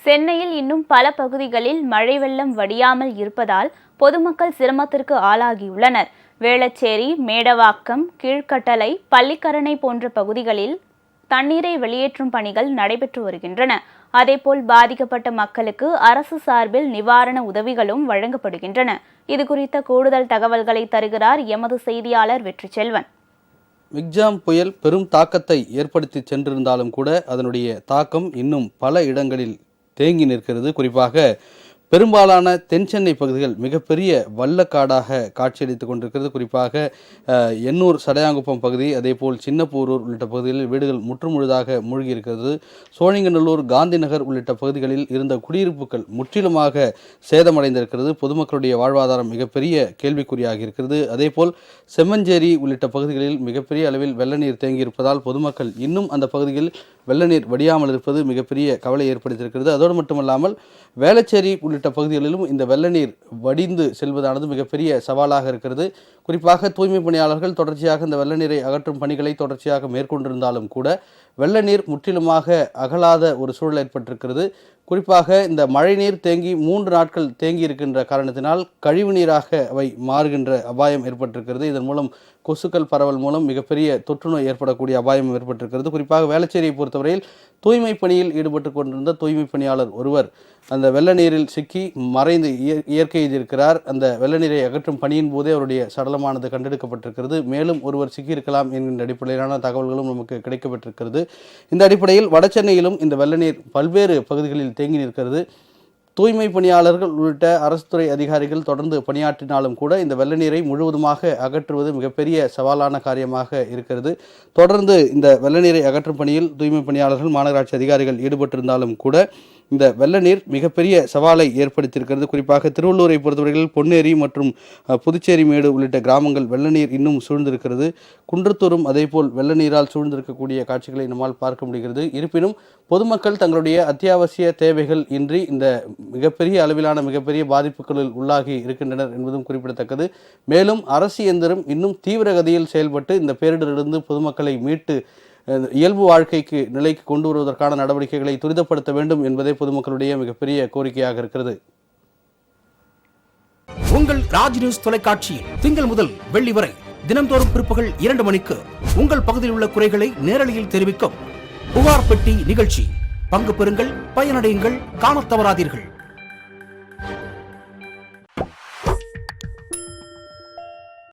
சென்னையில் இன்னும் பல பகுதிகளில் மழை வெள்ளம் வடியாமல் இருப்பதால் பொதுமக்கள் சிரமத்திற்கு ஆளாகியுள்ளனர். வேளச்சேரி, மேடவாக்கம், கீழ்கட்டளை, பள்ளிக்கரணை போன்ற பகுதிகளில் தண்ணீரை வெளியேற்றும் பணிகள் நடைபெற்று வருகின்றன. அதேபோல் பாதிக்கப்பட்ட மக்களுக்கு அரசு சார்பில் நிவாரண உதவிகளும் வழங்கப்படுகின்றன. இதுகுறித்த கூடுதல் தகவல்களை தருகிறார் எமது செய்தியாளர் வெற்றிச்செல்வன். மிக்ஜாம் புயல் பெரும் தாக்கத்தை ஏற்படுத்தி சென்றிருந்தாலும் கூட அதனுடைய தாக்கம் இன்னும் பல இடங்களில் தேங்கி நிற்கிறது. குறிப்பாக பெரும்பாலான தென் சென்னை பகுதிகள் மிகப்பெரிய வள்ளக்காடாக காட்சியளித்துக் கொண்டிருக்கிறது. குறிப்பாக எண்ணூர், சடையாங்குப்பம் பகுதி, அதேபோல் சின்னப்பூரூர் உள்ளிட்ட பகுதிகளில் வீடுகள் முற்றுமுழுதாக மூழ்கி இருக்கிறது. சோழிங்கநல்லூர், காந்தி நகர் உள்ளிட்ட பகுதிகளில் இருந்த குடியிருப்புகள் முற்றிலுமாக சேதமடைந்திருக்கிறது. பொதுமக்களுடைய வாழ்வாதாரம் மிகப்பெரிய கேள்விக்குறியாகி இருக்கிறது. அதேபோல் செம்மஞ்சேரி உள்ளிட்ட பகுதிகளில் மிகப்பெரிய அளவில் வெள்ள நீர் தேங்கியிருப்பதால் பொதுமக்கள் இன்னும் அந்த பகுதியில் வெள்ள நீர் வடியாமல் இருப்பது மிகப்பெரிய கவலை ஏற்படுத்தியிருக்கிறது. அதோடு மட்டுமல்லாமல் வேளச்சேரி உள்ளிட்ட பகுதிகளிலும் இந்த வெள்ள நீர் வடிந்து செல்வதானது மிகப்பெரிய சவாலாக இருக்கிறது. குறிப்பாக தூய்மை பணியாளர்கள் தொடர்ச்சியாக இந்த வெள்ள நீரை அகற்றும் பணிகளை தொடர்ச்சியாக மேற்கொண்டிருந்தாலும் கூட வெள்ள நீர் முற்றிலுமாக அகலாத ஒரு சூழல் ஏற்பட்டிருக்கிறது. குறிப்பாக இந்த மழை நீர் தேங்கி 3 நாட்கள் தேங்கி இருக்கின்ற காரணத்தினால் கழிவு நீராக அவை மாறுகின்ற அபாயம் ஏற்பட்டிருக்கிறது. இதன் மூலம் கொசுக்கள் பரவல் மூலம் மிகப்பெரிய தொற்றுநோய் ஏற்படக்கூடிய அபாயம் ஏற்பட்டிருக்கிறது. குறிப்பாக வேளச்சேரியை பொறுத்தவரையில் தூய்மை பணியில் ஈடுபட்டு கொண்டிருந்த தூய்மை பணியாளர் ஒருவர் அந்த வெள்ள நீரில் சிக்கி மறைந்து இயற்கை எய்திருக்கிறார். அந்த வெள்ள நீரை அகற்றும் பணியின் போதே அவருடைய சடலமானது கண்டெடுக்கப்பட்டிருக்கிறது. மேலும் ஒருவர் சிக்கியிருக்கலாம் என்கின்ற அடிப்படையிலான தகவல்களும் நமக்கு கிடைக்கப்பட்டிருக்கிறது. இந்த அடிப்படையில் வடசென்னையிலும் இந்த வெள்ள நீர் பல்வேறு பகுதிகளில் தேங்கி நிற்கிறது. தூய்மை பணியாளர்கள் உள்ளிட்ட அரசு துறை அதிகாரிகள் தொடர்ந்து பணியாற்றினாலும் கூட இந்த வெள்ள நீரை முழுவதுமாக அகற்றுவது மிகப்பெரிய சவாலான காரியமாக இருக்கிறது. தொடர்ந்து இந்த வெள்ள நீரை அகற்றும் பணியில் தூய்மை பணியாளர்கள், மாநகராட்சி அதிகாரிகள் ஈடுபட்டிருந்தாலும் கூட இந்த வெள்ள நீர் மிகப்பெரிய சவாலை ஏற்படுத்தியிருக்கிறது. குறிப்பாக திருவள்ளூரை பொறுத்தவரையில் பொன்னேரி மற்றும் புதுச்சேரி மேடு உள்ளிட்ட கிராமங்கள் வெள்ள நீர் இன்னும் சூழ்ந்திருக்கிறது. குன்றத்தூரும் அதேபோல் வெள்ள நீரால் சூழ்ந்திருக்கக்கூடிய காட்சிகளை நம்மால் பார்க்க முடிகிறது. இருப்பினும் பொதுமக்கள் தங்களுடைய அத்தியாவசிய தேவைகள் இன்றி இந்த மிகப்பெரிய அளவிலான மிகப்பெரிய பாதிப்புகளில் உள்ளாகி இருக்கின்றனர் என்பதும் குறிப்பிடத்தக்கது. மேலும் அரசு இயந்திரம் இன்னும் தீவிரகதியில் செயல்பட்டு இந்த பேரிடரிலிருந்து பொதுமக்களை மீட்டு இயல்பு வாழ்க்கைக்கு நிலைக்கு கொண்டு வருவதற்கான நடவடிக்கைகளை துரிதப்படுத்த வேண்டும் என்பதே பொதுமக்களுடைய மிகப்பெரிய கோரிக்கையாக இருக்கிறது. உங்கள் ராஜ் நியூஸ் தொலைக்காட்சியில் திங்கள் முதல் வெள்ளி வரை தினந்தோறும் பிற்பகல் 2 மணிக்கு உங்கள் பகுதியில் உள்ள குறைகளை நேரலையில் தெரிவிக்கும் புகார் பெட்டி நிகழ்ச்சி. பங்கு பெறுங்கள், பயனடையுங்கள், காணத் தவறாதீர்கள்.